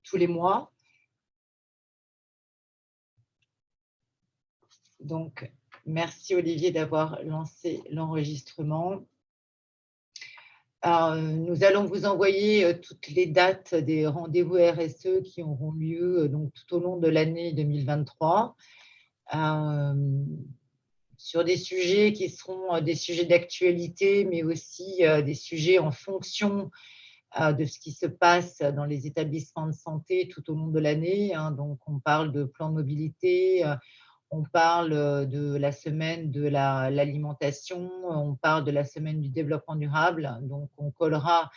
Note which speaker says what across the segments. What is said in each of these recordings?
Speaker 1: tous les mois. Donc, merci Olivier d'avoir lancé l'enregistrement. Nous allons vous envoyer toutes les dates des rendez-vous RSE qui auront lieu donc, tout au long de l'année 2023 sur des sujets qui seront des sujets d'actualité, mais aussi des sujets en fonction de ce qui se passe dans les établissements de santé tout au long de l'année. Donc, on parle de plan de mobilité, on parle de la semaine de l'alimentation, on parle de la semaine du développement durable. Donc, on collera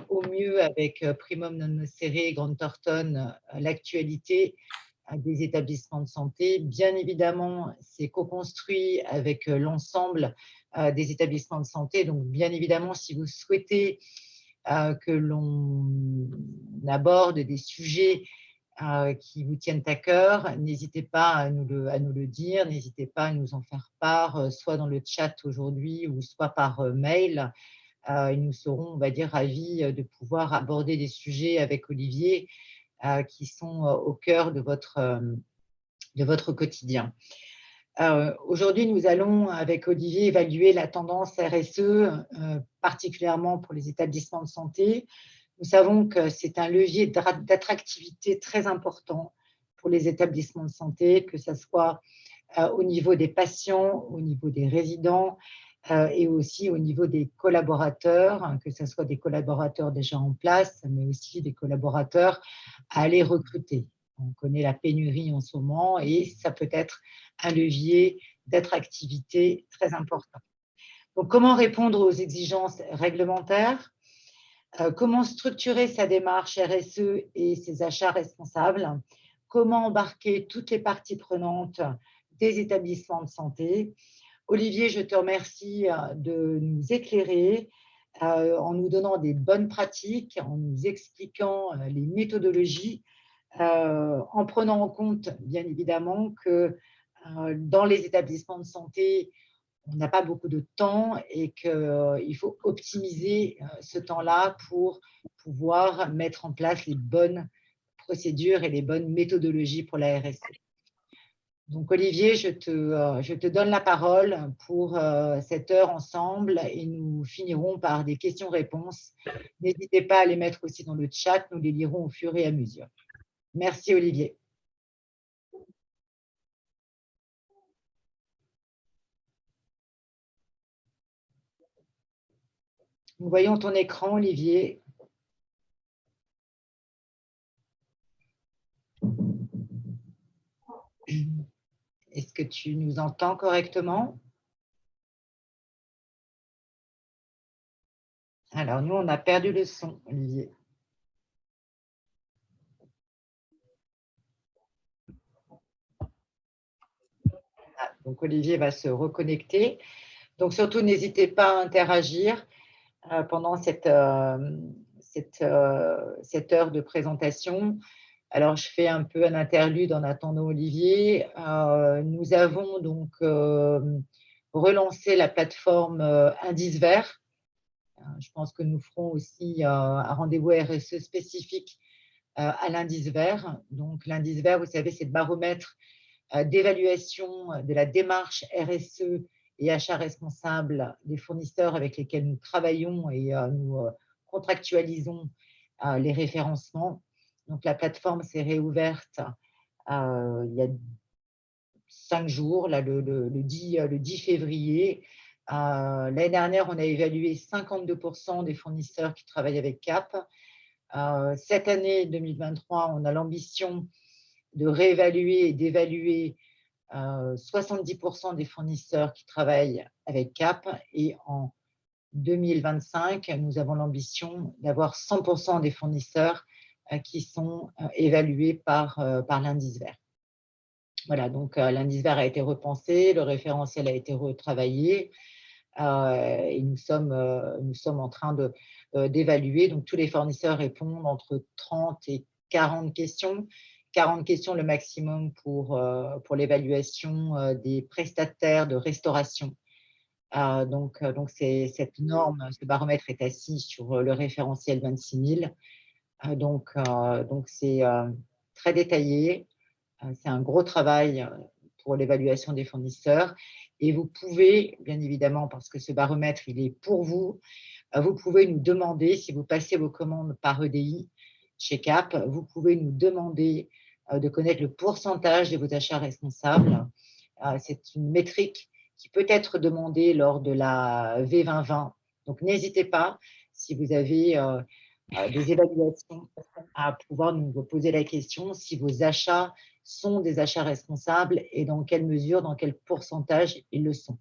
Speaker 1: au mieux avec Primum Non Nocere et Grant Thornton l'actualité des établissements de santé. Bien évidemment, c'est co-construit avec l'ensemble des établissements de santé. Donc, bien évidemment, si vous souhaitez que l'on aborde des sujets qui vous tiennent à cœur, n'hésitez pas à nous le dire, n'hésitez pas à nous en faire part, soit dans le chat aujourd'hui ou soit par mail. Et nous serons, on va dire, ravis de pouvoir aborder des sujets avec Olivier qui sont au cœur de votre quotidien. Aujourd'hui, nous allons, avec Olivier, évaluer la tendance RSE, particulièrement pour les établissements de santé. Nous savons que c'est un levier d'attractivité très important pour les établissements de santé, que ce soit au niveau des patients, au niveau des résidents et aussi au niveau des collaborateurs, que ce soit des collaborateurs déjà en place, mais aussi des collaborateurs à aller recruter. On connaît la pénurie en ce moment et ça peut être un levier d'attractivité très important. Donc, comment répondre aux exigences réglementaires ? Comment structurer sa démarche RSE et ses achats responsables? Comment embarquer toutes les parties prenantes des établissements de santé? Olivier, je te remercie de nous éclairer en nous donnant des bonnes pratiques, en nous expliquant les méthodologies, en prenant en compte, bien évidemment, que dans les établissements de santé, on n'a pas beaucoup de temps et qu'il faut optimiser ce temps-là pour pouvoir mettre en place les bonnes procédures et les bonnes méthodologies pour la RSE. Donc Olivier, je te donne la parole pour cette heure ensemble et nous finirons par des questions-réponses. N'hésitez pas à les mettre aussi dans le chat, nous les lirons au fur et à mesure. Merci Olivier. Nous voyons ton écran, Olivier. Est-ce que tu nous entends correctement? Alors, nous, on a perdu le son, Olivier. Ah, donc, Olivier va se reconnecter. Donc, surtout, n'hésitez pas à interagir pendant cette heure de présentation. Alors, je fais un peu un interlude en attendant Olivier. Nous avons donc relancé la plateforme Indice Vert. Je pense que nous ferons aussi un rendez-vous RSE spécifique à l'indice vert. Donc, l'indice vert, vous savez, c'est le baromètre d'évaluation de la démarche RSE et achat responsable des fournisseurs avec lesquels nous travaillons et nous contractualisons les référencements. Donc, la plateforme s'est réouverte il y a 5 jours, là, le 10 février. L'année dernière, on a évalué 52% des fournisseurs qui travaillent avec CAP. Cette année 2023, on a l'ambition de réévaluer et d'évaluer 70% des fournisseurs qui travaillent avec CAP. Et en 2025, nous avons l'ambition d'avoir 100% des fournisseurs qui sont évalués par l'indice vert. Voilà, donc l'indice vert a été repensé, le référentiel a été retravaillé et nous sommes en train d'évaluer. Donc, tous les fournisseurs répondent entre 30 et 40 questions. 40 questions le maximum pour l'évaluation des prestataires de restauration. Donc cette norme, ce baromètre est assis sur le référentiel 26 000. Donc c'est très détaillé. C'est un gros travail pour l'évaluation des fournisseurs et vous pouvez, bien évidemment, parce que ce baromètre, il est pour vous, vous pouvez nous demander, si vous passez vos commandes par EDI chez Cap, vous pouvez nous demander de connaître le pourcentage de vos achats responsables. C'est une métrique qui peut être demandée lors de la V2020. Donc n'hésitez pas, si vous avez des évaluations, à pouvoir nous poser la question si vos achats sont des achats responsables et dans quelle mesure, dans quel pourcentage ils le sont.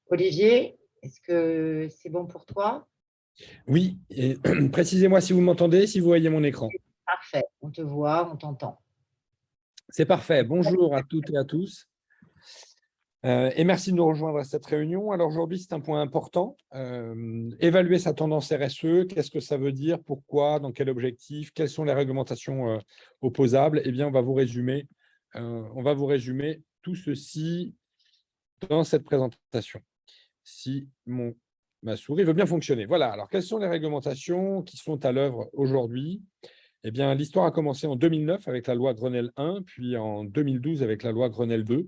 Speaker 1: Olivier, est-ce que c'est bon pour toi?
Speaker 2: Oui, et précisez-moi si vous m'entendez, si vous voyez mon écran.
Speaker 1: Parfait, on te voit, on t'entend.
Speaker 2: C'est parfait. Bonjour à toutes et à tous. Et merci de nous rejoindre à cette réunion. Alors aujourd'hui, c'est un point important. Évaluer sa tendance RSE, qu'est-ce que ça veut dire, pourquoi, dans quel objectif, quelles sont les réglementations opposables? Eh bien, on va vous résumer tout ceci dans cette présentation. Si ma souris veut bien fonctionner. Voilà, alors quelles sont les réglementations qui sont à l'œuvre aujourd'hui? Eh bien, l'histoire a commencé en 2009 avec la loi Grenelle 1, puis en 2012 avec la loi Grenelle 2.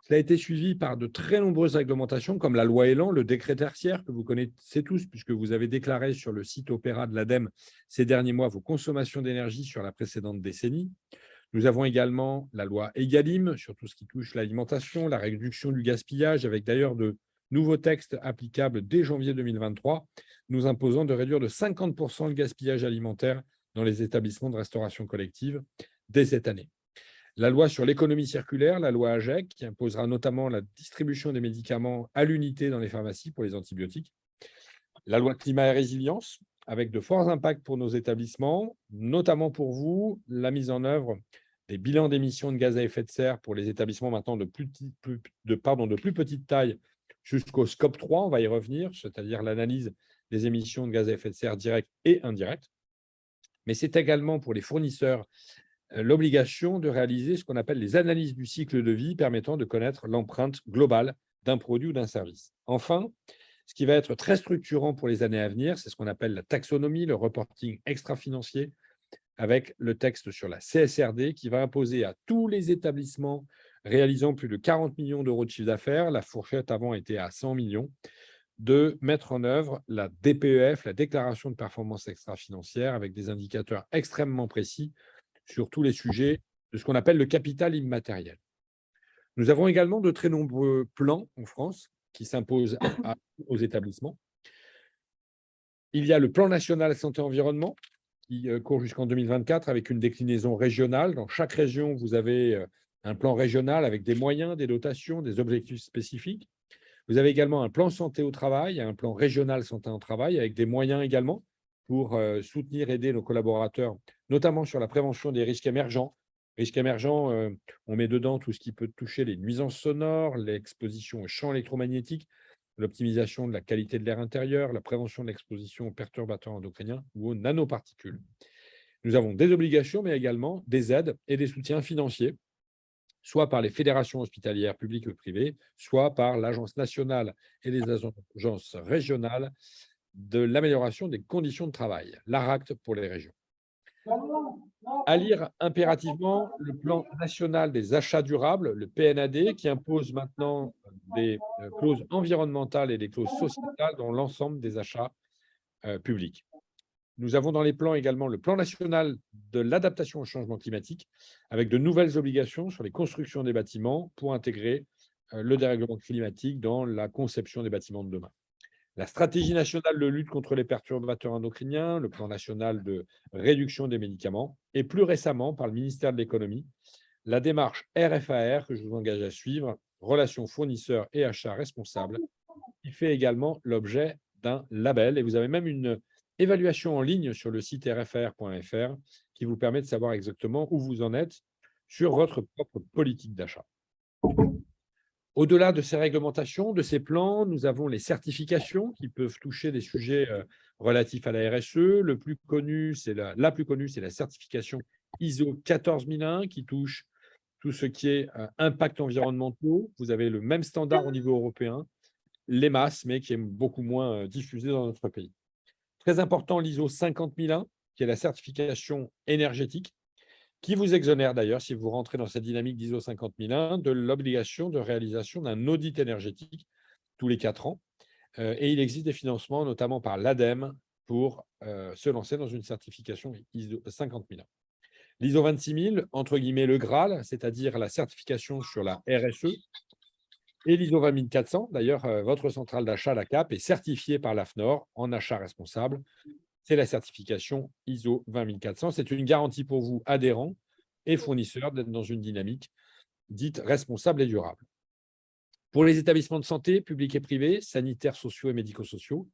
Speaker 2: Cela a été suivi par de très nombreuses réglementations comme la loi Elan, le décret tertiaire que vous connaissez tous puisque vous avez déclaré sur le site Opéra de l'ADEME ces derniers mois vos consommations d'énergie sur la précédente décennie. Nous avons également la loi Egalim sur tout ce qui touche l'alimentation, la réduction du gaspillage, avec d'ailleurs de nouveaux textes applicables dès janvier 2023, nous imposant de réduire de 50% le gaspillage alimentaire dans les établissements de restauration collective dès cette année. La loi sur l'économie circulaire, la loi AGEC, qui imposera notamment la distribution des médicaments à l'unité dans les pharmacies pour les antibiotiques. La loi climat et résilience, avec de forts impacts pour nos établissements, notamment pour vous, la mise en œuvre des bilans d'émissions de gaz à effet de serre pour les établissements maintenant de plus petite taille jusqu'au scope 3, on va y revenir, c'est-à-dire l'analyse des émissions de gaz à effet de serre directes et indirectes. Mais c'est également pour les fournisseurs l'obligation de réaliser ce qu'on appelle les analyses du cycle de vie permettant de connaître l'empreinte globale d'un produit ou d'un service. Enfin, ce qui va être très structurant pour les années à venir, c'est ce qu'on appelle la taxonomie, le reporting extra-financier, avec le texte sur la CSRD qui va imposer à tous les établissements réalisant plus de 40 millions d'euros de chiffre d'affaires, la fourchette avant était à 100 millions, de mettre en œuvre la DPEF, la déclaration de performance extra-financière, avec des indicateurs extrêmement précis sur tous les sujets de ce qu'on appelle le capital immatériel. Nous avons également de très nombreux plans en France qui s'imposent aux établissements. Il y a le plan national santé-environnement qui court jusqu'en 2024 avec une déclinaison régionale. Dans chaque région, vous avez un plan régional avec des moyens, des dotations, des objectifs spécifiques. Vous avez également un plan santé au travail, un plan régional santé au travail avec des moyens également pour soutenir, aider nos collaborateurs, notamment sur la prévention des risques émergents. Risques émergents, on met dedans tout ce qui peut toucher les nuisances sonores, l'exposition aux champs électromagnétiques, l'optimisation de la qualité de l'air intérieur, la prévention de l'exposition aux perturbateurs endocriniens ou aux nanoparticules. Nous avons des obligations, mais également des aides et des soutiens financiers, soit par les fédérations hospitalières publiques ou privées, soit par l'Agence nationale et les agences régionales de l'amélioration des conditions de travail, l'ARACT pour les régions. À lire impérativement le plan national des achats durables, le PNAD, qui impose maintenant des clauses environnementales et des clauses sociétales dans l'ensemble des achats publics. Nous avons dans les plans également le plan national de l'adaptation au changement climatique, avec de nouvelles obligations sur les constructions des bâtiments pour intégrer le dérèglement climatique dans la conception des bâtiments de demain. La stratégie nationale de lutte contre les perturbateurs endocriniens, le plan national de réduction des médicaments, et plus récemment, par le ministère de l'Économie, la démarche RFAR que je vous engage à suivre, relations fournisseurs et achats responsables, qui fait également l'objet d'un label. Et vous avez même une évaluation en ligne sur le site rfar.fr qui vous permet de savoir exactement où vous en êtes sur votre propre politique d'achat. Au-delà de ces réglementations, de ces plans, nous avons les certifications qui peuvent toucher des sujets relatifs à la RSE. La plus connue, c'est la certification ISO 14001 qui touche tout ce qui est impact environnementaux. Vous avez le même standard au niveau européen, l'EMAS, mais qui est beaucoup moins diffusé dans notre pays. Très important, l'ISO 50001 qui est la certification énergétique, qui vous exonère d'ailleurs, si vous rentrez dans cette dynamique d'ISO 50001, de l'obligation de réalisation d'un audit énergétique tous les 4 ans. Et il existe des financements, notamment par l'ADEME, pour se lancer dans une certification ISO 50001. L'ISO 26000, entre guillemets le Graal, c'est-à-dire la certification sur la RSE, et l'ISO 20400, d'ailleurs, votre centrale d'achat, la CAP, est certifiée par l'AFNOR en achat responsable. C'est la certification ISO 20400. C'est une garantie pour vous, adhérents et fournisseurs, d'être dans une dynamique dite responsable et durable. Pour les établissements de santé, publics et privés, sanitaires, sociaux et médico-sociaux,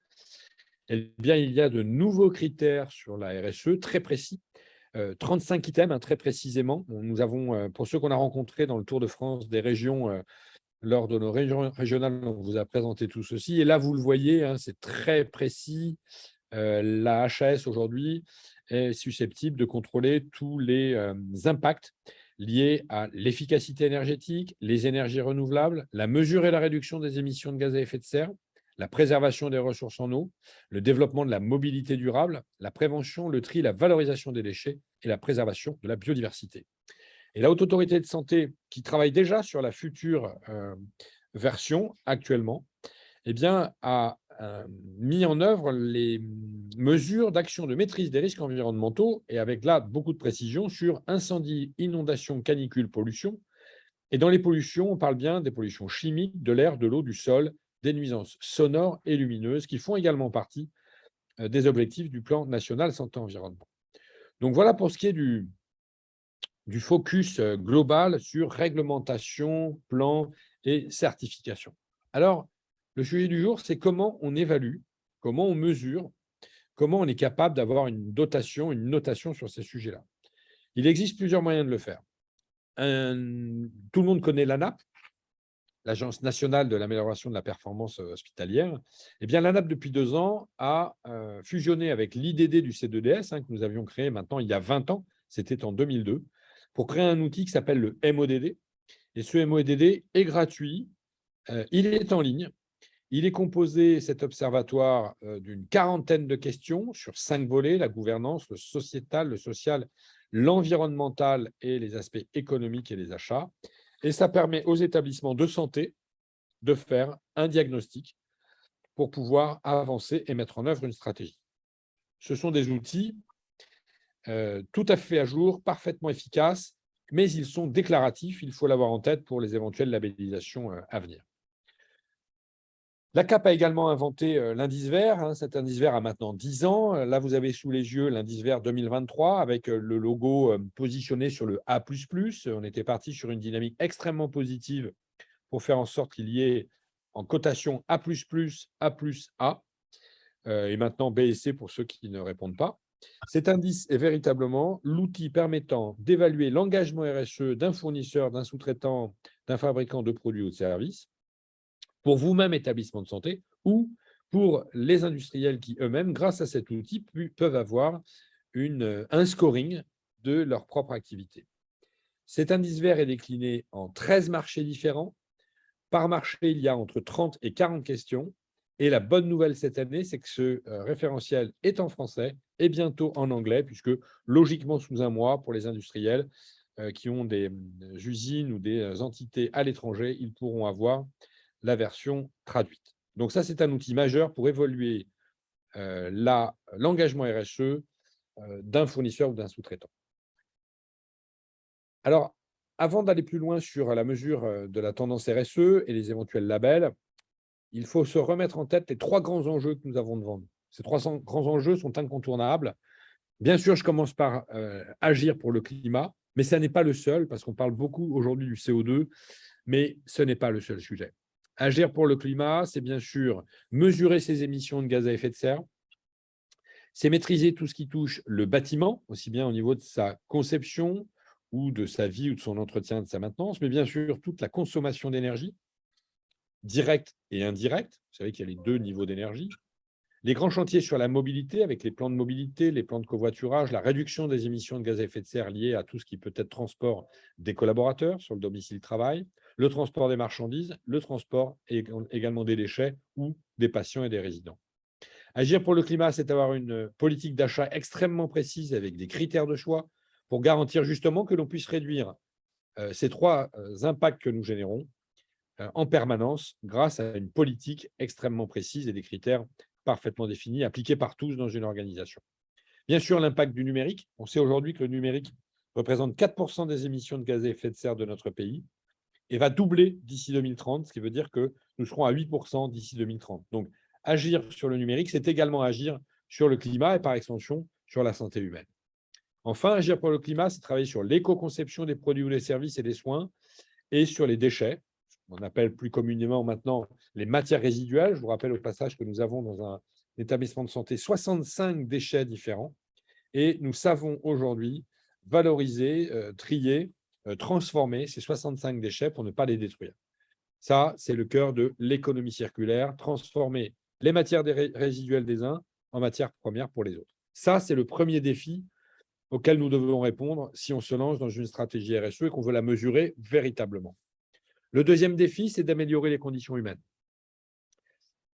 Speaker 2: eh bien, il y a de nouveaux critères sur la RSE très précis. 35 items, très précisément. Nous avons, pour ceux qu'on a rencontrés dans le Tour de France des régions, lors de nos régions régionales, on vous a présenté tout ceci. Et là, vous le voyez, c'est très précis. La HAS aujourd'hui est susceptible de contrôler tous les impacts liés à l'efficacité énergétique, les énergies renouvelables, la mesure et la réduction des émissions de gaz à effet de serre, la préservation des ressources en eau, le développement de la mobilité durable, la prévention, le tri, la valorisation des déchets et la préservation de la biodiversité. Et la Haute Autorité de Santé, qui travaille déjà sur la future version actuellement, eh bien, a mis en œuvre les mesures d'action de maîtrise des risques environnementaux, et avec là beaucoup de précision sur incendie, inondation, canicule, pollution. Et dans les pollutions, on parle bien des pollutions chimiques, de l'air, de l'eau, du sol, des nuisances sonores et lumineuses, qui font également partie des objectifs du plan national santé-environnement. Donc voilà pour ce qui est du focus global sur réglementation, plan et certification. Alors, le sujet du jour, c'est comment on évalue, comment on mesure, comment on est capable d'avoir une notation sur ces sujets-là. Il existe plusieurs moyens de le faire. Tout le monde connaît l'ANAP, l'Agence nationale de l'amélioration de la performance hospitalière. Eh bien, l'ANAP, depuis 2 ans, a fusionné avec l'IDD du C2DS, que nous avions créé maintenant il y a 20 ans, c'était en 2002, pour créer un outil qui s'appelle le MODD. Et ce MODD est gratuit, il est en ligne. Il est composé, cet observatoire, d'une quarantaine de questions sur 5 volets: la gouvernance, le sociétal, le social, l'environnemental et les aspects économiques et les achats. Et ça permet aux établissements de santé de faire un diagnostic pour pouvoir avancer et mettre en œuvre une stratégie. Ce sont des outils tout à fait à jour, parfaitement efficaces, mais ils sont déclaratifs. Il faut l'avoir en tête pour les éventuelles labellisations à venir. La CAP a également inventé l'indice vert. Cet indice vert a maintenant 10 ans. Là, vous avez sous les yeux l'indice vert 2023 avec le logo positionné sur le A++. On était parti sur une dynamique extrêmement positive pour faire en sorte qu'il y ait en cotation A++, A+A, et maintenant B et C pour ceux qui ne répondent pas. Cet indice est véritablement l'outil permettant d'évaluer l'engagement RSE d'un fournisseur, d'un sous-traitant, d'un fabricant de produits ou de services, pour vous-même, établissement de santé, ou pour les industriels qui eux-mêmes, grâce à cet outil, peuvent avoir un scoring de leur propre activité. Cet indice vert est décliné en 13 marchés différents. Par marché, il y a entre 30 et 40 questions. Et la bonne nouvelle cette année, c'est que ce référentiel est en français et bientôt en anglais, puisque logiquement, sous un mois, pour les industriels qui ont des usines ou des entités à l'étranger, ils pourront avoir la version traduite. Donc ça, c'est un outil majeur pour évaluer l'engagement RSE d'un fournisseur ou d'un sous-traitant. Alors, avant d'aller plus loin sur la mesure de la tendance RSE et les éventuels labels, il faut se remettre en tête les 3 grands enjeux que nous avons devant nous. Ces 3 grands enjeux sont incontournables. Bien sûr, je commence par agir pour le climat, mais ça n'est pas le seul, parce qu'on parle beaucoup aujourd'hui du CO2, mais ce n'est pas le seul sujet. Agir pour le climat, c'est bien sûr mesurer ses émissions de gaz à effet de serre, c'est maîtriser tout ce qui touche le bâtiment, aussi bien au niveau de sa conception ou de sa vie ou de son entretien, de sa maintenance, mais bien sûr toute la consommation d'énergie, directe et indirecte. Vous savez qu'il y a les 2 niveaux d'énergie. Les grands chantiers sur la mobilité, avec les plans de mobilité, les plans de covoiturage, la réduction des émissions de gaz à effet de serre liées à tout ce qui peut être transport des collaborateurs sur le domicile-travail, le transport des marchandises, le transport également des déchets ou des patients et des résidents. Agir pour le climat, c'est avoir une politique d'achat extrêmement précise avec des critères de choix pour garantir justement que l'on puisse réduire ces trois impacts que nous générons en permanence grâce à une politique extrêmement précise et des critères parfaitement définis, appliqués par tous dans une organisation. Bien sûr, l'impact du numérique. On sait aujourd'hui que le numérique représente 4% des émissions de gaz à effet de serre de notre pays et va doubler d'ici 2030, ce qui veut dire que nous serons à 8% d'ici 2030. Donc, agir sur le numérique, c'est également agir sur le climat et par extension sur la santé humaine. Enfin, agir pour le climat, c'est travailler sur l'éco-conception des produits ou des services et des soins et sur les déchets. On appelle plus communément maintenant les matières résiduelles. Je vous rappelle au passage que nous avons dans un établissement de santé 65 déchets différents et nous savons aujourd'hui valoriser, trier, transformer ces 65 déchets pour ne pas les détruire. Ça, c'est le cœur de l'économie circulaire, transformer les matières résiduelles des uns en matières premières pour les autres. Ça, c'est le premier défi auquel nous devons répondre si on se lance dans une stratégie RSE et qu'on veut la mesurer véritablement. Le deuxième défi, c'est d'améliorer les conditions humaines.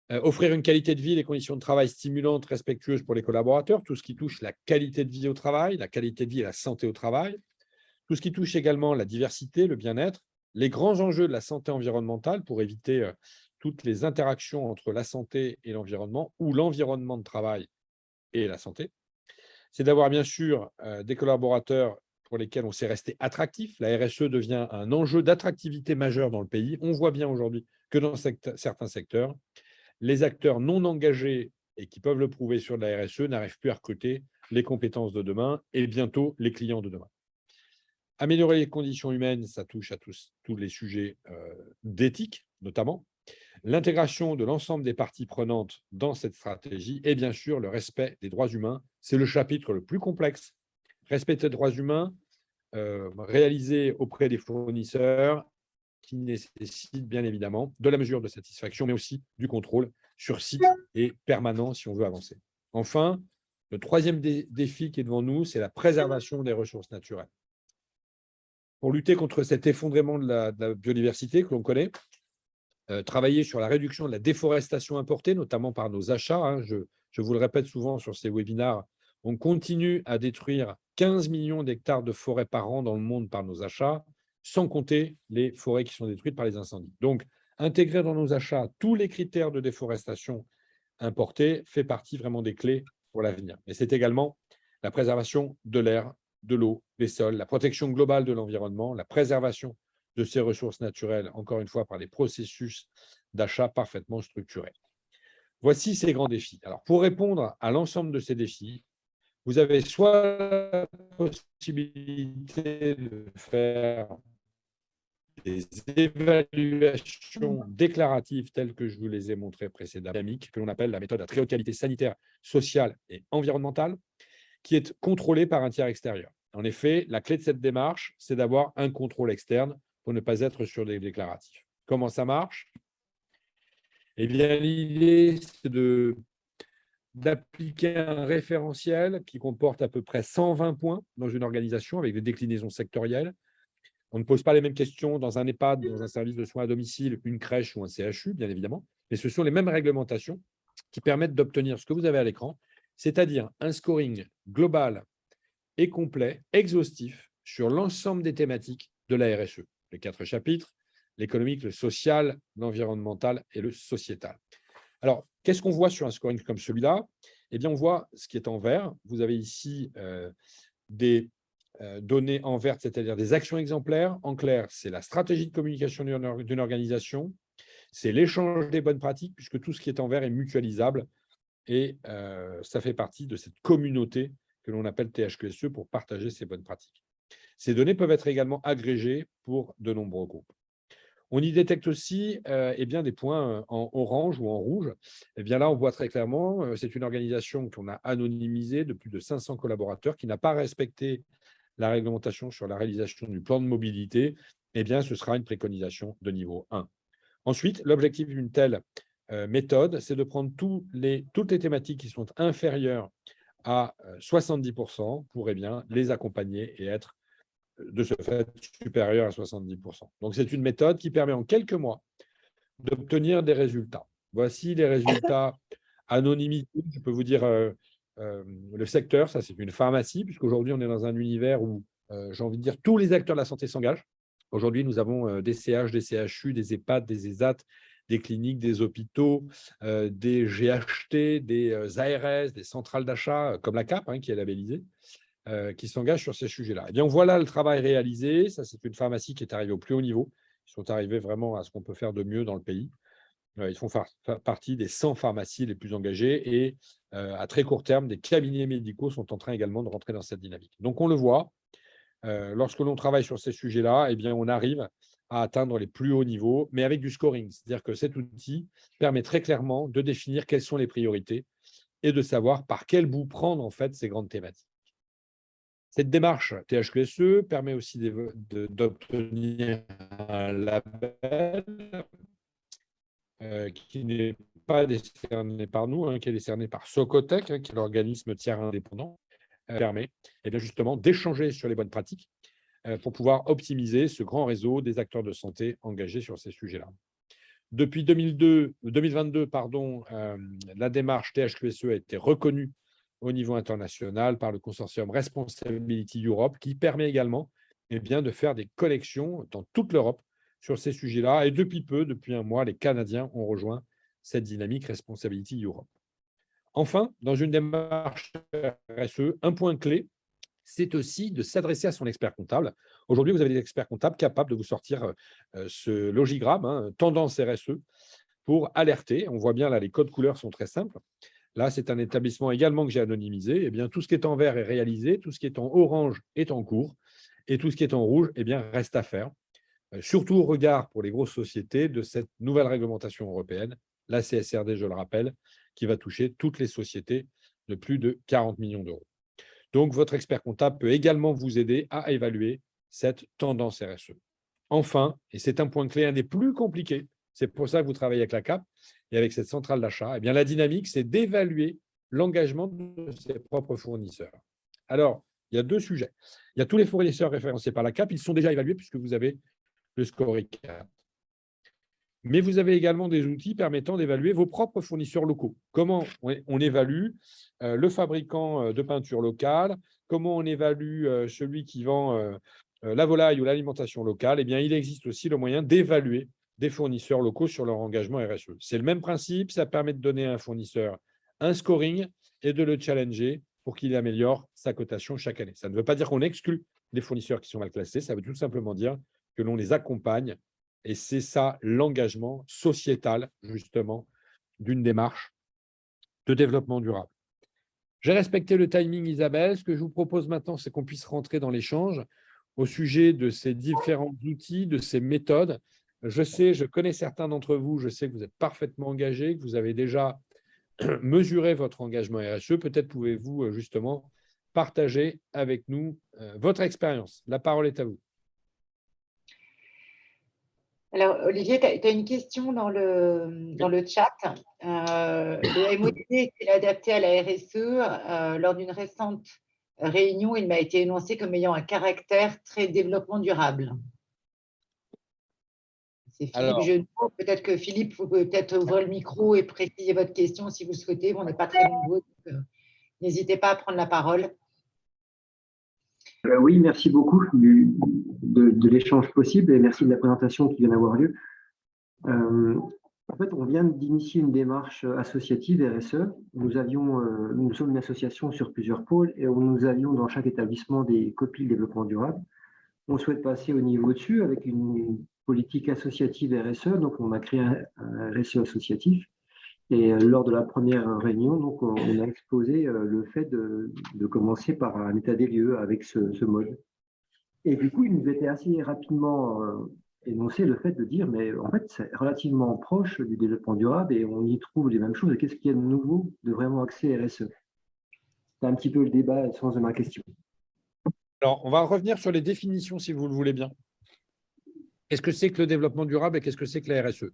Speaker 2: Offrir une qualité de vie et des conditions de travail stimulantes, respectueuses pour les collaborateurs, tout ce qui touche la qualité de vie au travail, la qualité de vie et la santé au travail, tout ce qui touche également la diversité, le bien-être, les grands enjeux de la santé environnementale pour éviter toutes les interactions entre la santé et l'environnement ou l'environnement de travail et la santé. C'est d'avoir bien sûr des collaborateurs pour lesquels on sait rester attractif. La RSE devient un enjeu d'attractivité majeur dans le pays. On voit bien aujourd'hui que dans certains secteurs, les acteurs non engagés et qui peuvent le prouver sur la RSE n'arrivent plus à recruter les compétences de demain et bientôt les clients de demain. Améliorer les conditions humaines, ça touche à tous les sujets d'éthique, notamment. L'intégration de l'ensemble des parties prenantes dans cette stratégie et bien sûr le respect des droits humains. C'est le chapitre le plus complexe. Respecter les droits humains, réalisé auprès des fournisseurs, qui nécessite bien évidemment de la mesure de satisfaction, mais aussi du contrôle sur site et permanent si on veut avancer. Enfin, le troisième défi qui est devant nous, c'est la préservation des ressources naturelles. Pour lutter contre cet effondrement de la biodiversité que l'on connaît, travailler sur la réduction de la déforestation importée, notamment par nos achats. Je vous le répète souvent sur ces webinars, on continue à détruire 15 millions d'hectares de forêts par an dans le monde par nos achats, sans compter les forêts qui sont détruites par les incendies. Donc, intégrer dans nos achats tous les critères de déforestation importés fait partie vraiment des clés pour l'avenir. Mais c'est également la préservation de l'air, de l'eau, des sols, la protection globale de l'environnement, la préservation de ces ressources naturelles, encore une fois, par des processus d'achat parfaitement structurés. Voici ces grands défis. Alors, pour répondre à l'ensemble de ces défis, vous avez soit la possibilité de faire des évaluations déclaratives telles que je vous les ai montrées précédemment, que l'on appelle la méthode à très haute qualité sanitaire, sociale et environnementale, qui est contrôlée par un tiers extérieur. En effet, la clé de cette démarche, c'est d'avoir un contrôle externe pour ne pas être sur des déclaratifs. Comment ça marche? Eh bien, l'idée, c'est d'appliquer un référentiel qui comporte à peu près 120 points dans une organisation avec des déclinaisons sectorielles. On ne pose pas les mêmes questions dans un EHPAD, dans un service de soins à domicile, une crèche ou un CHU, bien évidemment, mais ce sont les mêmes réglementations qui permettent d'obtenir ce que vous avez à l'écran, c'est-à-dire un scoring global et complet, exhaustif, sur l'ensemble des thématiques de la RSE. Les 4 chapitres, l'économique, le social, l'environnemental et le sociétal. Alors, qu'est-ce qu'on voit sur un scoring comme celui-là? Eh bien, on voit ce qui est en vert. Vous avez ici des données en vert, c'est-à-dire des actions exemplaires. En clair, c'est la stratégie de communication d'une organisation, c'est l'échange des bonnes pratiques, puisque tout ce qui est en vert est mutualisable, et ça fait partie de cette communauté que l'on appelle THQSE pour partager ces bonnes pratiques. Ces données peuvent être également agrégées pour de nombreux groupes. On y détecte aussi eh bien, des points en orange ou en rouge. Eh bien, là, on voit très clairement, c'est une organisation qu'on a anonymisée de plus de 500 collaborateurs qui n'a pas respecté la réglementation sur la réalisation du plan de mobilité. Eh bien, ce sera une préconisation de niveau 1. Ensuite, l'objectif d'une telle méthode, c'est de prendre toutes les thématiques qui sont inférieures à 70% pour eh bien, les accompagner et être de ce fait supérieur à 70%. Donc, c'est une méthode qui permet en quelques mois d'obtenir des résultats. Voici les résultats Anonymité, je peux vous dire le secteur, ça c'est une pharmacie, puisqu'aujourd'hui on est dans un univers où, j'ai envie de dire, tous les acteurs de la santé s'engagent. Aujourd'hui, nous avons des CH, des CHU, des EHPAD, des ESAT, des cliniques, des hôpitaux, des GHT, des ARS, des centrales d'achat, comme la CAP, qui est labellisée, qui s'engagent sur ces sujets-là. Eh bien, voilà le travail réalisé. Ça, c'est une pharmacie qui est arrivée au plus haut niveau. Ils sont arrivés vraiment à ce qu'on peut faire de mieux dans le pays. Ils font partie des 100 pharmacies les plus engagées et à très court terme, des cabinets médicaux sont en train également de rentrer dans cette dynamique. Donc, on le voit, lorsque l'on travaille sur ces sujets-là, eh bien, on arrive à atteindre les plus hauts niveaux, mais avec du scoring. C'est-à-dire que cet outil permet très clairement de définir quelles sont les priorités et de savoir par quel bout prendre en fait ces grandes thématiques. Cette démarche THQSE permet aussi d'obtenir un label qui n'est pas décerné par nous, qui est décerné par Socotec, qui est l'organisme tiers indépendant, permet bien justement d'échanger sur les bonnes pratiques pour pouvoir optimiser ce grand réseau des acteurs de santé engagés sur ces sujets-là. Depuis 2022, la démarche THQSE a été reconnue au niveau international par le consortium Responsibility Europe, qui permet également de faire des collections dans toute l'Europe sur ces sujets-là. Et depuis peu, depuis un mois, les Canadiens ont rejoint cette dynamique Responsibility Europe. Enfin, dans une démarche RSE, un point clé, c'est aussi de s'adresser à son expert comptable. Aujourd'hui, vous avez des experts comptables capables de vous sortir ce logigramme, tendance RSE, pour alerter. On voit bien là, les codes couleurs sont très simples. Là, c'est un établissement également que j'ai anonymisé. Eh bien, tout ce qui est en vert est réalisé, tout ce qui est en orange est en cours, et tout ce qui est en rouge reste à faire. Surtout au regard pour les grosses sociétés de cette nouvelle réglementation européenne, la CSRD, je le rappelle, qui va toucher toutes les sociétés de plus de 40 millions d'euros. Donc, votre expert comptable peut également vous aider à évaluer cette tendance RSE. Enfin, et c'est un point clé, un des plus compliqués, c'est pour ça que vous travaillez avec la CAP et avec cette centrale d'achat, la dynamique, c'est d'évaluer l'engagement de ses propres fournisseurs. Alors, il y a deux sujets. Il y a tous les fournisseurs référencés par la CAP, ils sont déjà évalués puisque vous avez le score ICAP. Mais vous avez également des outils permettant d'évaluer vos propres fournisseurs locaux. Comment on évalue le fabricant de peinture locale, comment on évalue celui qui vend la volaille ou l'alimentation locale. Eh bien, il existe aussi le moyen d'évaluer des fournisseurs locaux sur leur engagement RSE. C'est le même principe, ça permet de donner à un fournisseur un scoring et de le challenger pour qu'il améliore sa cotation chaque année. Ça ne veut pas dire qu'on exclut les fournisseurs qui sont mal classés, ça veut tout simplement dire que l'on les accompagne. Et c'est ça l'engagement sociétal, justement, d'une démarche de développement durable. J'ai respecté le timing, Isabelle. Ce que je vous propose maintenant, c'est qu'on puisse rentrer dans l'échange au sujet de ces différents outils, de ces méthodes. Je connais certains d'entre vous, je sais que vous êtes parfaitement engagés, que vous avez déjà mesuré votre engagement RSE. Peut-être pouvez-vous justement partager avec nous votre expérience. La parole est à vous.
Speaker 1: Alors, Olivier, tu as une question dans le chat. Le MOD est adapté à la RSE. Lors d'une récente réunion, il m'a été énoncé comme ayant un caractère très développement durable. C'est Philippe Genot. Peut-être que Philippe, vous pouvez peut-être ouvrir le micro et préciser votre question si vous le souhaitez. On n'est pas très nombreux, donc n'hésitez pas à prendre la parole.
Speaker 3: Oui, merci beaucoup de l'échange possible et merci de la présentation qui vient d'avoir lieu. En fait, on vient d'initier une démarche associative RSE. Nous sommes une association sur plusieurs pôles et nous avions dans chaque établissement des copiles développement durable. On souhaite passer au niveau dessus avec une politique associative RSE. Donc, on a créé un RSE associatif. Et lors de la première réunion, donc, on a exposé le fait de commencer par un état des lieux avec ce mode. Et du coup, il nous était assez rapidement énoncé le fait de dire, mais en fait, c'est relativement proche du développement durable et on y trouve les mêmes choses. Qu'est-ce qu'il y a de nouveau de vraiment axé RSE? C'est un petit peu le débat et le sens de ma question.
Speaker 2: Alors, on va revenir sur les définitions, si vous le voulez bien. Qu'est-ce que c'est que le développement durable et qu'est-ce que c'est que la RSE?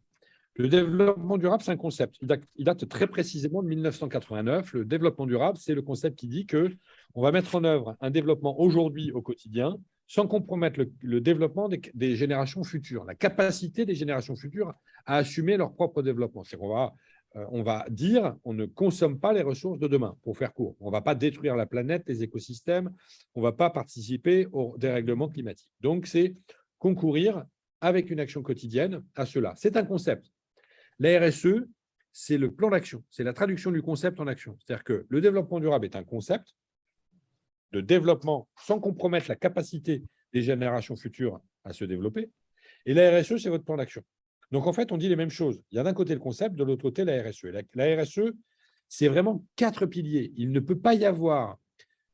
Speaker 2: Le développement durable, c'est un concept. Il date très précisément de 1989. Le développement durable, c'est le concept qui dit qu'on va mettre en œuvre un développement aujourd'hui au quotidien sans compromettre le développement des générations futures, la capacité des générations futures à assumer leur propre développement. C'est qu'on va on va dire on ne consomme pas les ressources de demain, pour faire court. On ne va pas détruire la planète, les écosystèmes, on ne va pas participer au dérèglement climatique. Donc, c'est concourir avec une action quotidienne à cela. C'est un concept. La RSE, c'est le plan d'action, c'est la traduction du concept en action. C'est-à-dire que le développement durable est un concept de développement sans compromettre la capacité des générations futures à se développer. Et la RSE, c'est votre plan d'action. Donc, en fait, on dit les mêmes choses. Il y a d'un côté le concept, de l'autre côté la RSE. La RSE, c'est vraiment 4 piliers. Il ne peut pas y avoir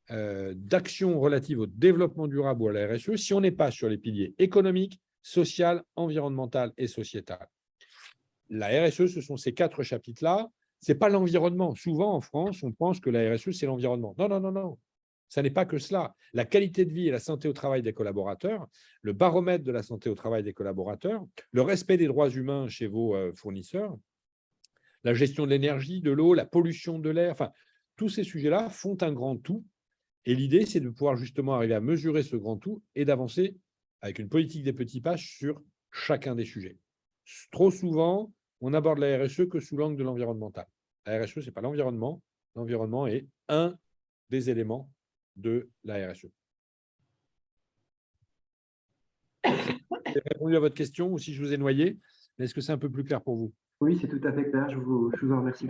Speaker 2: d'action relative au développement durable ou à la RSE si on n'est pas sur les piliers économiques, social, environnemental et sociétal. La RSE, ce sont ces 4 chapitres-là. Ce n'est pas l'environnement. Souvent, en France, on pense que la RSE, c'est l'environnement. Non, non, non, non. Ça n'est pas que cela. La qualité de vie et la santé au travail des collaborateurs, le baromètre de la santé au travail des collaborateurs, le respect des droits humains chez vos fournisseurs, la gestion de l'énergie, de l'eau, la pollution de l'air, enfin, tous ces sujets-là font un grand tout. Et l'idée, c'est de pouvoir justement arriver à mesurer ce grand tout et d'avancer avec une politique des petits pas sur chacun des sujets. Trop souvent, on aborde la RSE que sous l'angle de l'environnemental. La RSE, ce n'est pas l'environnement. L'environnement est un des éléments de la RSE. J'ai répondu à votre question ou si je vous ai noyé, mais est-ce que c'est un peu plus clair pour vous?
Speaker 3: Oui, c'est tout à fait clair. Je vous en remercie.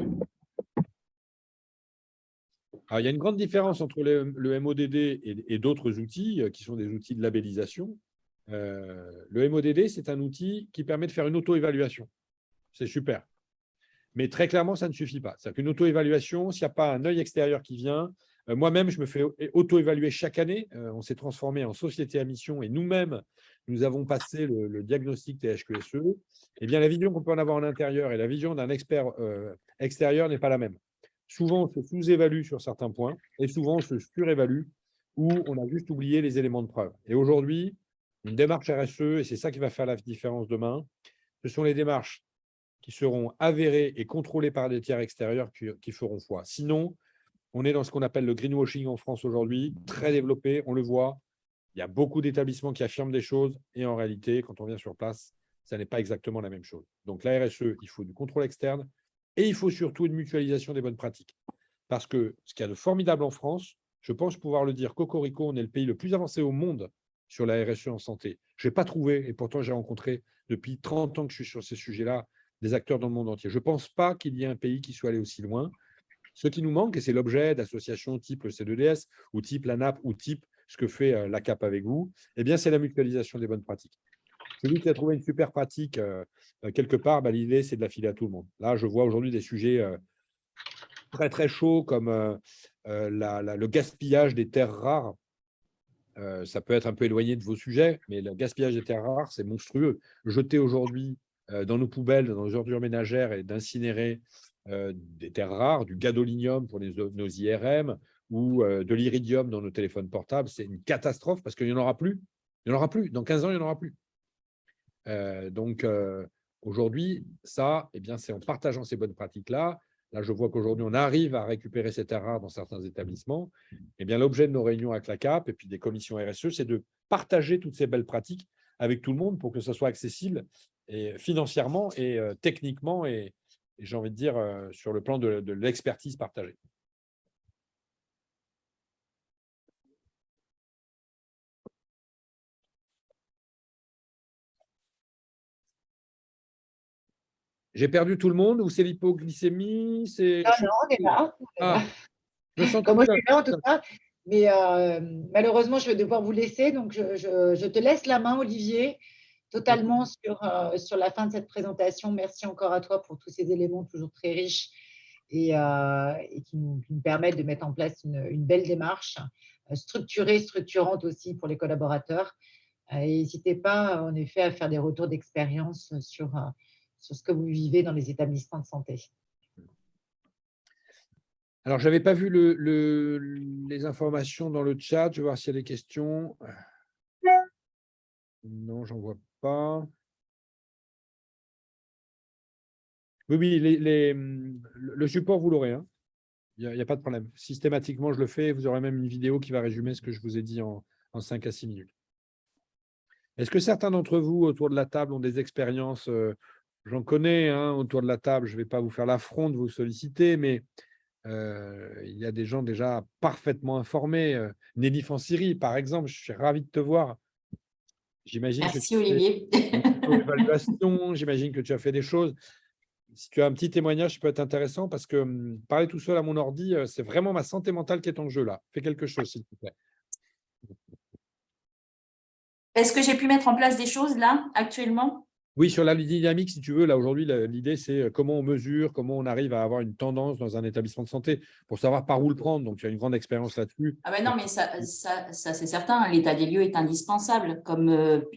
Speaker 2: Alors, il y a une grande différence entre le MODD et d'autres outils qui sont des outils de labellisation. Le MODD, c'est un outil qui permet de faire une auto-évaluation. C'est super. Mais très clairement, ça ne suffit pas. C'est-à-dire qu'une auto-évaluation, s'il n'y a pas un œil extérieur qui vient, moi-même, je me fais auto-évaluer chaque année. On s'est transformé en société à mission et nous-mêmes, nous avons passé le diagnostic THQSE. Eh bien, la vision qu'on peut en avoir en intérieur et la vision d'un expert extérieur n'est pas la même. Souvent, on se sous-évalue sur certains points et souvent, on se surévalue où on a juste oublié les éléments de preuve. Et aujourd'hui, une démarche RSE, et c'est ça qui va faire la différence demain, ce sont les démarches qui seront avérées et contrôlées par des tiers extérieurs qui feront foi. Sinon, on est dans ce qu'on appelle le greenwashing en France aujourd'hui, très développé, on le voit. Il y a beaucoup d'établissements qui affirment des choses et en réalité, quand on vient sur place, ça n'est pas exactement la même chose. Donc la RSE, il faut du contrôle externe et il faut surtout une mutualisation des bonnes pratiques. Parce que ce qu'il y a de formidable en France, je pense pouvoir le dire, cocorico, on est le pays le plus avancé au monde sur la RSE en santé. Je n'ai pas trouvé, et pourtant j'ai rencontré depuis 30 ans que je suis sur ces sujets-là, des acteurs dans le monde entier. Je ne pense pas qu'il y ait un pays qui soit allé aussi loin. Ce qui nous manque, et c'est l'objet d'associations type le C2DS, ou type l'ANAP, ou type ce que fait la CAP avec vous, eh bien, c'est la mutualisation des bonnes pratiques. Celui qui a trouvé une super pratique quelque part, l'idée, c'est de la filer à tout le monde. Là, je vois aujourd'hui des sujets très, très chauds comme le gaspillage des terres rares. Ça peut être un peu éloigné de vos sujets, mais le gaspillage des terres rares, c'est monstrueux. Jeter aujourd'hui dans nos poubelles, dans nos ordures ménagères et d'incinérer des terres rares, du gadolinium pour nos IRM ou de l'iridium dans nos téléphones portables, c'est une catastrophe parce qu'il n'y en aura plus. Il n'y en aura plus. Dans 15 ans, il n'y en aura plus. Donc, aujourd'hui, ça, eh bien, c'est en partageant ces bonnes pratiques-là. Là, je vois qu'aujourd'hui, on arrive à récupérer ces terres rares dans certains établissements. Eh bien, l'objet de nos réunions avec la CAP et puis des commissions RSE, c'est de partager toutes ces belles pratiques avec tout le monde pour que ça soit accessible et financièrement et techniquement et j'ai envie de dire sur le plan de l'expertise partagée. J'ai perdu tout le monde ou c'est l'hypoglycémie?
Speaker 1: Non, non, on est là.
Speaker 2: Ah, je me sens
Speaker 1: Comme moi, je
Speaker 2: tout
Speaker 1: suis là en tout cas. Mais malheureusement, je vais devoir vous laisser. Donc, je te laisse la main, Olivier, totalement sur la fin de cette présentation. Merci encore à toi pour tous ces éléments toujours très riches et qui nous permettent de mettre en place une belle démarche structurée, structurante aussi pour les collaborateurs. Et n'hésitez pas, en effet, à faire des retours d'expérience sur ce que vous vivez dans les établissements de santé.
Speaker 2: Alors, je n'avais pas vu les informations dans le chat. Je vais voir s'il y a des questions. Non, j'en vois pas. Oui, le support, vous l'aurez. Hein. Il n'y a pas de problème. Systématiquement, je le fais. Vous aurez même une vidéo qui va résumer ce que je vous ai dit en 5 à 6 minutes. Est-ce que certains d'entre vous, autour de la table, ont des expériences j'en connais hein, autour de la table, je ne vais pas vous faire l'affront de vous solliciter, mais il y a des gens déjà parfaitement informés. Nelly Fansiri, par exemple, je suis ravi de te voir. J'imagine que tu
Speaker 4: Merci,
Speaker 2: fais
Speaker 4: Olivier.
Speaker 2: une auto-évaluation, j'imagine que tu as fait des choses. Si tu as un petit témoignage, ça peut être intéressant parce que parler tout seul à mon ordi, c'est vraiment ma santé mentale qui est en jeu là. Fais quelque chose, s'il te plaît.
Speaker 4: Est-ce que j'ai pu mettre en place des choses là, actuellement?
Speaker 2: Oui, sur la dynamique, si tu veux, là aujourd'hui, l'idée, c'est comment on mesure, comment on arrive à avoir une tendance dans un établissement de santé pour savoir par où le prendre. Donc, tu as une grande expérience là-dessus.
Speaker 4: Ah ben non, mais ça c'est certain, l'état des lieux est indispensable.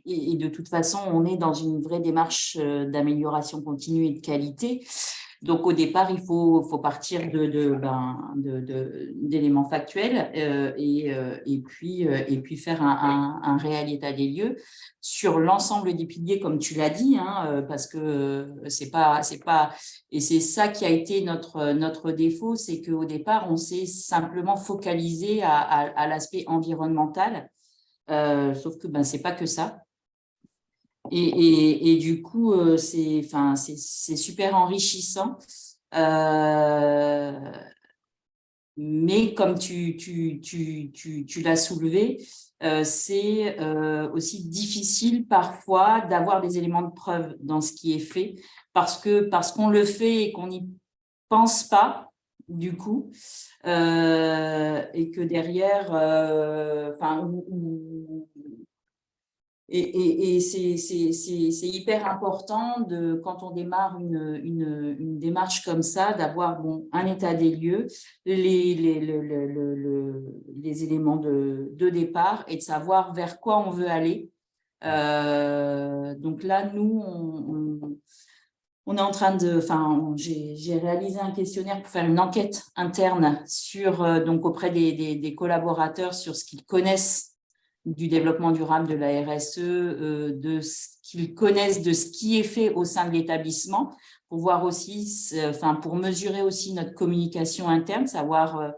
Speaker 4: Et de toute façon, on est dans une vraie démarche d'amélioration continue et de qualité. Donc, au départ, il faut partir d'éléments factuels et puis faire un réel état des lieux sur l'ensemble des piliers, comme tu l'as dit, hein, parce que c'est pas, et c'est ça qui a été notre défaut, c'est qu'au départ, on s'est simplement focalisé à l'aspect environnemental, sauf que c'est pas que ça. Et du coup, c'est super enrichissant. Mais comme tu l'as soulevé, c'est aussi difficile parfois d'avoir des éléments de preuve dans ce qui est fait parce qu'on le fait et qu'on n'y pense pas, du coup, et que derrière, et c'est hyper important quand on démarre une démarche comme ça, d'avoir un état des lieux, les éléments de départ et de savoir vers quoi on veut aller. Donc là, nous, on est en train j'ai réalisé un questionnaire pour faire une enquête interne donc auprès des collaborateurs sur ce qu'ils connaissent du développement durable de la RSE, de ce qu'ils connaissent de ce qui est fait au sein de l'établissement, pour voir aussi, pour mesurer aussi notre communication interne, savoir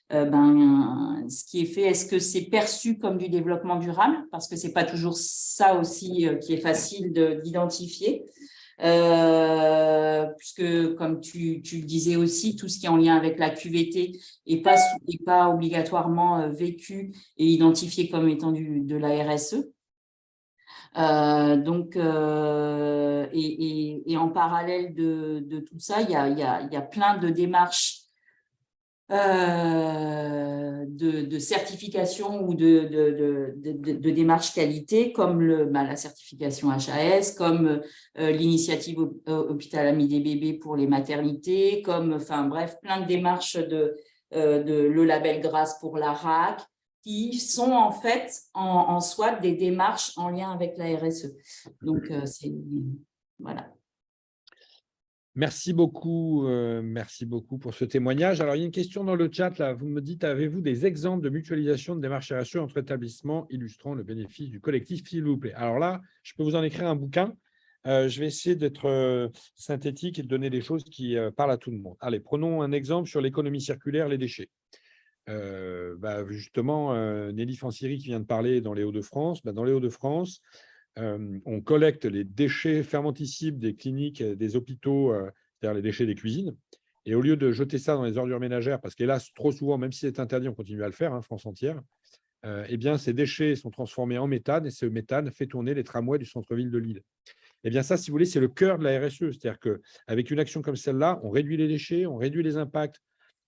Speaker 4: ce qui est fait, est-ce que c'est perçu comme du développement durable, parce que c'est pas toujours ça aussi qui est facile d'identifier. Puisque, comme tu le disais aussi, tout ce qui est en lien avec la QVT n'est pas obligatoirement vécu et identifié comme étant de la RSE. Et en parallèle de tout ça, il y a plein de démarches de certification ou de démarche qualité, comme la certification HAS, comme l'initiative Hôpital Ami des bébés pour les maternités, comme, bref, plein de démarches de le label GRAS pour la RAC, qui sont en fait en soi des démarches en lien avec la RSE. Donc, voilà.
Speaker 2: Merci beaucoup pour ce témoignage. Alors, il y a une question dans le chat. Là. Vous me dites, avez-vous des exemples de mutualisation de démarches RSE entre établissements illustrant le bénéfice du collectif, s'il vous plaît? Alors là, je peux vous en écrire un bouquin. Je vais essayer d'être synthétique et de donner des choses qui parlent à tout le monde. Allez, prenons un exemple sur l'économie circulaire, les déchets. Justement, Nelly Fansiri qui vient de parler dans les Hauts-de-France. Dans les Hauts-de-France, on collecte les déchets fermentescibles des cliniques, des hôpitaux, c'est-à-dire les déchets des cuisines. Et au lieu de jeter ça dans les ordures ménagères, parce qu'hélas, trop souvent, même si c'est interdit, on continue à le faire, France entière, eh bien, ces déchets sont transformés en méthane et ce méthane fait tourner les tramways du centre-ville de Lille. Eh bien, ça, si vous voulez, c'est le cœur de la RSE. C'est-à-dire qu'avec une action comme celle-là, on réduit les déchets, on réduit les impacts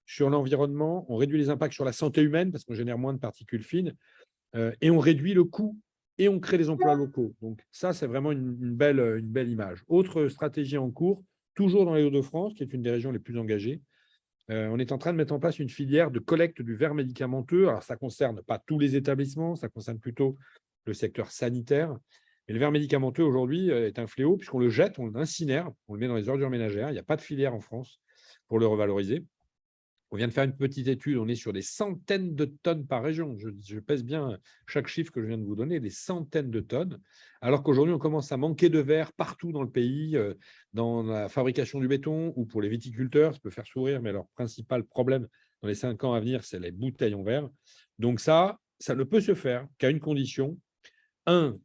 Speaker 2: sur l'environnement, on réduit les impacts sur la santé humaine parce qu'on génère moins de particules fines et on réduit le coût et on crée des emplois locaux. Donc ça, c'est vraiment une belle image. Autre stratégie en cours, toujours dans les Hauts-de-France, qui est une des régions les plus engagées, on est en train de mettre en place une filière de collecte du verre médicamenteux. Alors, ça ne concerne pas tous les établissements, ça concerne plutôt le secteur sanitaire. Mais le verre médicamenteux, aujourd'hui, est un fléau puisqu'on le jette, on l'incinère, on le met dans les ordures ménagères. Il n'y a pas de filière en France pour le revaloriser. On vient de faire une petite étude, on est sur des centaines de tonnes par région. Je pèse bien chaque chiffre que je viens de vous donner, des centaines de tonnes, alors qu'aujourd'hui, on commence à manquer de verre partout dans le pays, dans la fabrication du béton ou pour les viticulteurs. Ça peut faire sourire, mais leur principal problème dans les 5 ans à venir, c'est les bouteilles en verre. Donc ça ne peut se faire qu'à une condition,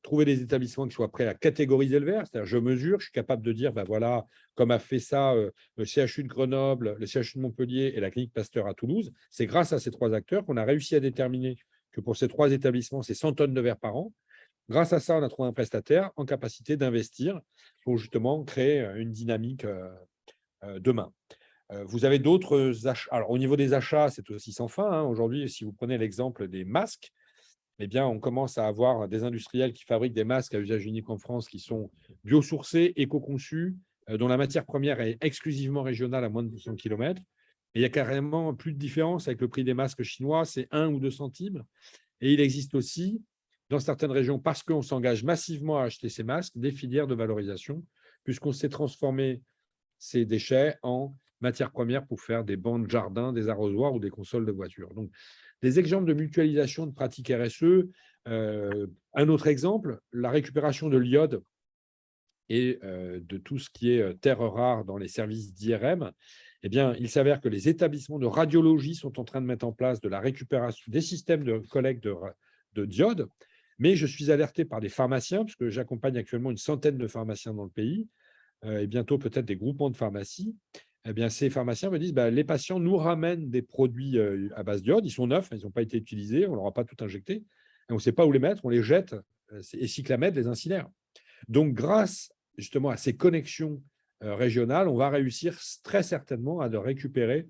Speaker 2: trouver des établissements qui soient prêts à catégoriser le verre, c'est-à-dire je mesure, je suis capable de dire, ben voilà, comme a fait ça le CHU de Grenoble, le CHU de Montpellier et la clinique Pasteur à Toulouse. C'est grâce à ces 3 acteurs qu'on a réussi à déterminer que pour ces 3 établissements, c'est 100 tonnes de verre par an. Grâce à ça, on a trouvé un prestataire en capacité d'investir pour justement créer une dynamique demain. Vous avez d'autres achats. Alors, au niveau des achats, c'est aussi sans fin, hein. Aujourd'hui, si vous prenez l'exemple des masques, eh bien, on commence à avoir des industriels qui fabriquent des masques à usage unique en France qui sont biosourcés, éco-conçus, dont la matière première est exclusivement régionale à moins de 200 km. Et il y a carrément plus de différence avec le prix des masques chinois, c'est 1 ou 2 centimes. Et il existe aussi, dans certaines régions, parce qu'on s'engage massivement à acheter ces masques, des filières de valorisation, puisqu'on s'est transformé ces déchets en matières premières pour faire des bancs de jardin, des arrosoirs ou des consoles de voitures. Donc, des exemples de mutualisation de pratiques RSE. Un autre exemple, la récupération de l'iode et de tout ce qui est terres rares dans les services d'IRM. Eh bien, il s'avère que les établissements de radiologie sont en train de mettre en place de la récupération des systèmes de collecte de diodes. Mais je suis alerté par des pharmaciens, parce que j'accompagne actuellement une centaine de pharmaciens dans le pays, et bientôt peut-être des groupements de pharmacie. Eh bien, ces pharmaciens me disent les patients nous ramènent des produits à base d'iode, ils sont neufs, ils n'ont pas été utilisés, on ne leur a pas tout injecté, et on ne sait pas où les mettre, on les jette, et Cyclamed les incinère. Donc, grâce justement à ces connexions régionales, on va réussir très certainement à récupérer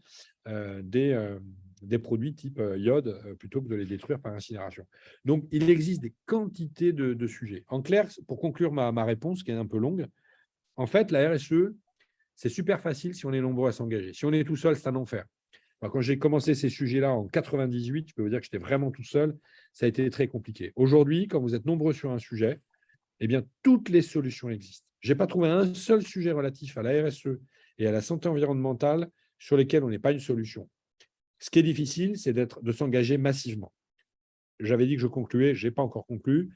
Speaker 2: des produits type iode plutôt que de les détruire par incinération. Donc, il existe des quantités de sujets. En clair, pour conclure ma réponse, qui est un peu longue, en fait, la RSE, c'est super facile si on est nombreux à s'engager. Si on est tout seul, c'est un enfer. Alors, quand j'ai commencé ces sujets-là en 98, je peux vous dire que j'étais vraiment tout seul. Ça a été très compliqué. Aujourd'hui, quand vous êtes nombreux sur un sujet, eh bien, toutes les solutions existent. Je n'ai pas trouvé un seul sujet relatif à la RSE et à la santé environnementale sur lesquels on n'est pas une solution. Ce qui est difficile, c'est de s'engager massivement. J'avais dit que je concluais, je n'ai pas encore conclu.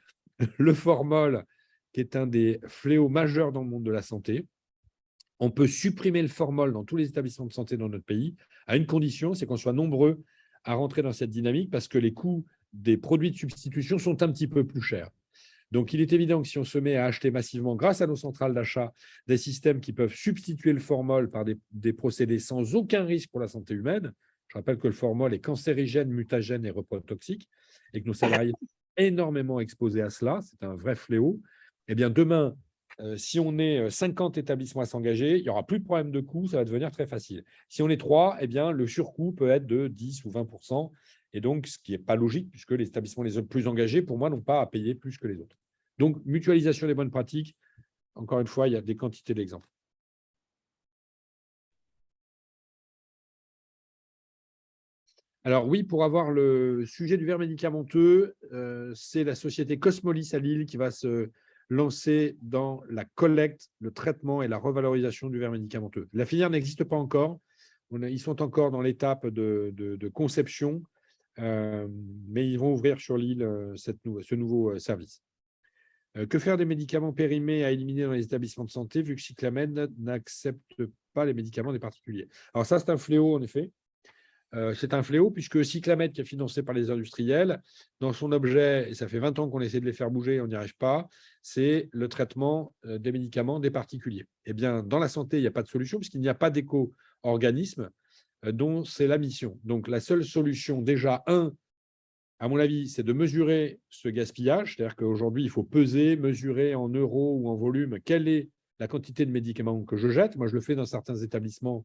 Speaker 2: Le formol, qui est un des fléaux majeurs dans le monde de la santé, on peut supprimer le formol dans tous les établissements de santé dans notre pays, à une condition, c'est qu'on soit nombreux à rentrer dans cette dynamique parce que les coûts des produits de substitution sont un petit peu plus chers. Donc, il est évident que si on se met à acheter massivement, grâce à nos centrales d'achat, des systèmes qui peuvent substituer le formol par des procédés sans aucun risque pour la santé humaine, je rappelle que le formol est cancérigène, mutagène et reprotoxique, et que nos salariés sont énormément exposés à cela, c'est un vrai fléau. Eh bien, demain, si on est 50 établissements à s'engager, il n'y aura plus de problème de coût, ça va devenir très facile. Si on est 3, eh bien, le surcoût peut être de 10 ou 20%, et donc, ce qui n'est pas logique, puisque les établissements les plus engagés, pour moi, n'ont pas à payer plus que les autres. Donc, mutualisation des bonnes pratiques, encore une fois, il y a des quantités d'exemples. Alors oui, pour avoir le sujet du verre médicamenteux, c'est la société Cosmolis à Lille qui va se lancer dans la collecte, le traitement et la revalorisation du verre médicamenteux. La filière n'existe pas encore. Ils sont encore dans l'étape de conception, mais ils vont ouvrir sur l'île ce nouveau service. Que faire des médicaments périmés à éliminer dans les établissements de santé, vu que Cyclamed n'accepte pas les médicaments des particuliers? Alors ça, c'est un fléau, en effet. C'est un fléau puisque Cyclamed, qui est financé par les industriels, dans son objet, et ça fait 20 ans qu'on essaie de les faire bouger, on n'y arrive pas, c'est le traitement des médicaments des particuliers. Eh bien, dans la santé, il n'y a pas de solution puisqu'il n'y a pas d'éco-organisme dont c'est la mission. Donc, la seule solution, déjà, à mon avis, c'est de mesurer ce gaspillage. C'est-à-dire qu'aujourd'hui, il faut peser, mesurer en euros ou en volume quelle est la quantité de médicaments que je jette. Moi, je le fais dans certains établissements.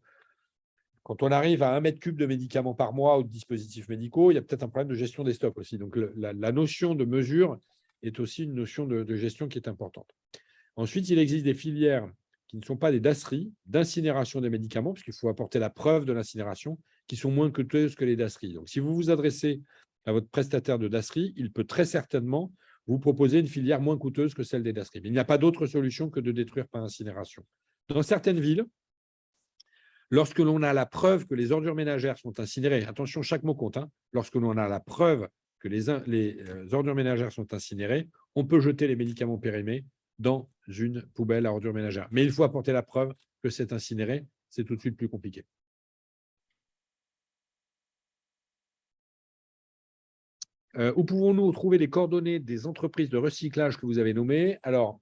Speaker 2: Quand on arrive à 1 mètre cube de médicaments par mois ou de dispositifs médicaux, il y a peut-être un problème de gestion des stocks aussi. Donc, la notion de mesure est aussi une notion de gestion qui est importante. Ensuite, il existe des filières qui ne sont pas des DASRI, d'incinération des médicaments, puisqu'il faut apporter la preuve de l'incinération, qui sont moins coûteuses que les DASRI. Donc, si vous vous adressez à votre prestataire de DASRI, il peut très certainement vous proposer une filière moins coûteuse que celle des DASRI. Mais il n'y a pas d'autre solution que de détruire par incinération. Dans certaines villes, lorsque l'on a la preuve que les ordures ménagères sont incinérées, attention, chaque mot compte, lorsque l'on a la preuve que les ordures ménagères sont incinérées, on peut jeter les médicaments périmés dans une poubelle à ordures ménagères. Mais il faut apporter la preuve que c'est incinéré, c'est tout de suite plus compliqué. Où pouvons-nous trouver les coordonnées des entreprises de recyclage que vous avez nommées? Alors,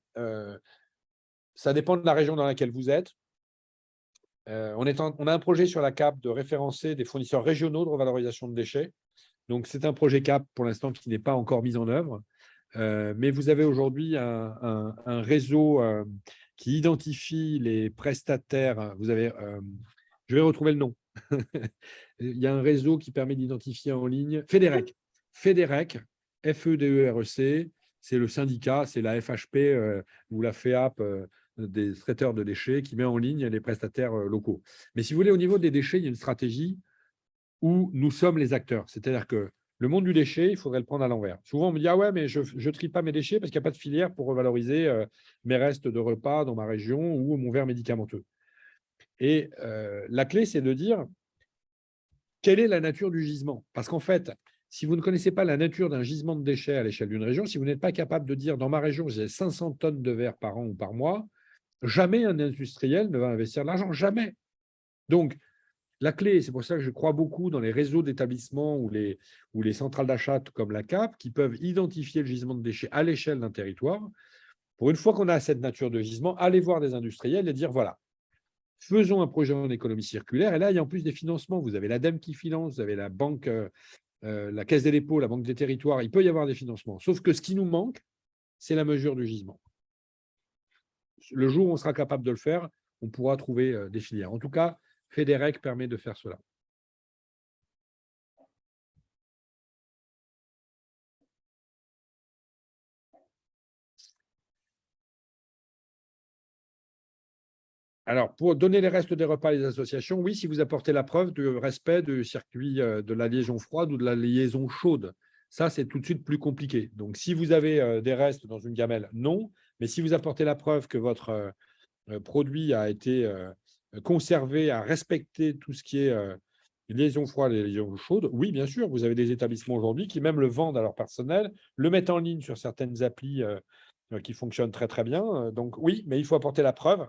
Speaker 2: ça dépend de la région dans laquelle vous êtes. On a un projet sur la CAP de référencer des fournisseurs régionaux de revalorisation de déchets. Donc, c'est un projet CAP pour l'instant qui n'est pas encore mis en œuvre. Mais vous avez aujourd'hui un réseau qui identifie les prestataires. Vous avez, je vais retrouver le nom. Il y a un réseau qui permet d'identifier en ligne. FEDEREC. FEDEREC, F-E-D-E-R-E-C, c'est le syndicat, c'est la FHP ou la FEAP des traiteurs de déchets qui met en ligne les prestataires locaux. Mais si vous voulez, au niveau des déchets, il y a une stratégie où nous sommes les acteurs. C'est-à-dire que le monde du déchet, il faudrait le prendre à l'envers. Souvent, on me dit « Ah ouais, mais je ne trie pas mes déchets parce qu'il n'y a pas de filière pour revaloriser mes restes de repas dans ma région ou mon verre médicamenteux. » Et la clé, c'est de dire quelle est la nature du gisement. Parce qu'en fait, si vous ne connaissez pas la nature d'un gisement de déchets à l'échelle d'une région, si vous n'êtes pas capable de dire « Dans ma région, j'ai 500 tonnes de verre par an ou par mois », jamais un industriel ne va investir de l'argent, jamais. Donc, la clé, c'est pour ça que je crois beaucoup dans les réseaux d'établissements ou les centrales d'achat comme la CAP qui peuvent identifier le gisement de déchets à l'échelle d'un territoire. Pour une fois qu'on a cette nature de gisement, allez voir des industriels et dire voilà, faisons un projet en économie circulaire. Et là, il y a en plus des financements. Vous avez l'ADEME qui finance, vous avez la banque, la Caisse des dépôts, la Banque des territoires. Il peut y avoir des financements. Sauf que ce qui nous manque, c'est la mesure du gisement. Le jour où on sera capable de le faire, on pourra trouver des filières. En tout cas, FEDEREC permet de faire cela. Alors, pour donner les restes des repas à les associations, oui, si vous apportez la preuve du respect du circuit de la liaison froide ou de la liaison chaude. Ça, c'est tout de suite plus compliqué. Donc, si vous avez des restes dans une gamelle, non. Mais si vous apportez la preuve que votre produit a été conservé, a respecté tout ce qui est liaison froide et liaison chaude, oui, bien sûr, vous avez des établissements aujourd'hui qui même le vendent à leur personnel, le mettent en ligne sur certaines applis qui fonctionnent très, très bien. Donc, oui, mais il faut apporter la preuve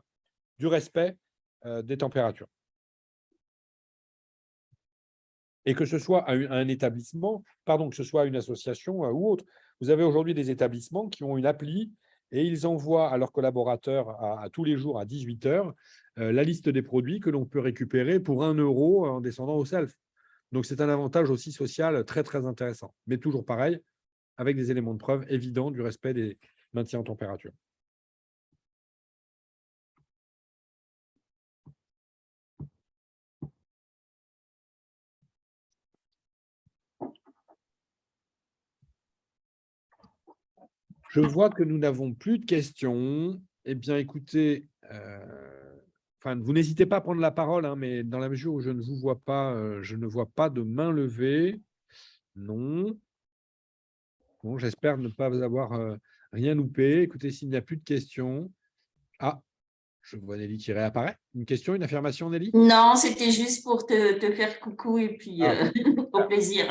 Speaker 2: du respect des températures. Et que ce soit à un établissement, pardon, que ce soit à une association ou autre. Vous avez aujourd'hui des établissements qui ont une appli et ils envoient à leurs collaborateurs à tous les jours à 18 h la liste des produits que l'on peut récupérer pour 1 € en descendant au self. Donc, c'est un avantage aussi social très, très intéressant. Mais toujours pareil, avec des éléments de preuve évidents du respect des maintiens en température. Je vois que nous n'avons plus de questions. Eh bien, écoutez, vous n'hésitez pas à prendre la parole, hein, mais dans la mesure où je ne vous vois pas, je ne vois pas de main levée. Non. Bon, j'espère ne pas avoir rien loupé. Écoutez, s'il n'y a plus de questions. Ah, je vois Nelly qui réapparaît. Une question, une affirmation, Nelly?
Speaker 4: Non, c'était juste pour te faire coucou et puis au plaisir.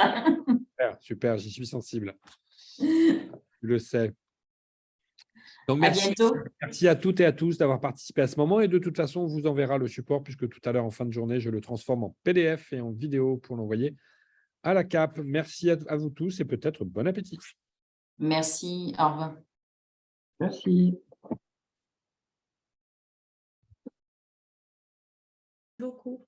Speaker 2: Super, super, j'y suis sensible. Tu le sais. Donc,
Speaker 4: À bientôt.
Speaker 2: merci à toutes et à tous d'avoir participé à ce moment. Et de toute façon, on vous enverra le support puisque tout à l'heure, en fin de journée, je le transforme en PDF et en vidéo pour l'envoyer à la CAP. Merci à vous tous et peut-être bon appétit.
Speaker 4: Merci, au revoir.
Speaker 3: Merci.
Speaker 1: Beaucoup.